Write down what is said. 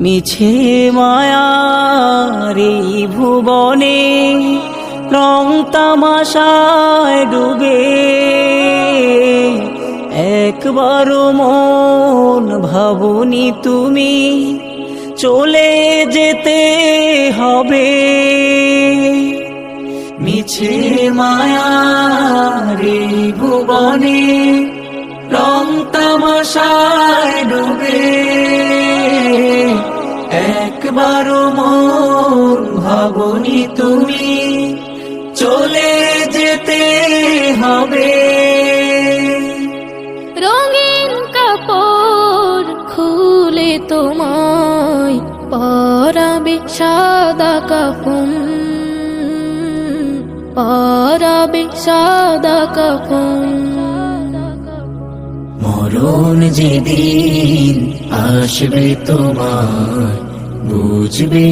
মিছে মায়ার এই ভুবনে রং তামাশায় ডুবে একবারও মন ভাবনি তুমি চলে যেতে হবে। মিছে মায়ার এই ভুবনে রং তামাশায় ডুবে একবারও মন ভাবনি তুমি চলে যেতে হবে। রঙিন কাপড় খুলে তোমায় পরাবে সাদা কাফন, পরাবে সাদা কাফন। মরণ যেদিন আসবে তোমার বুঝবে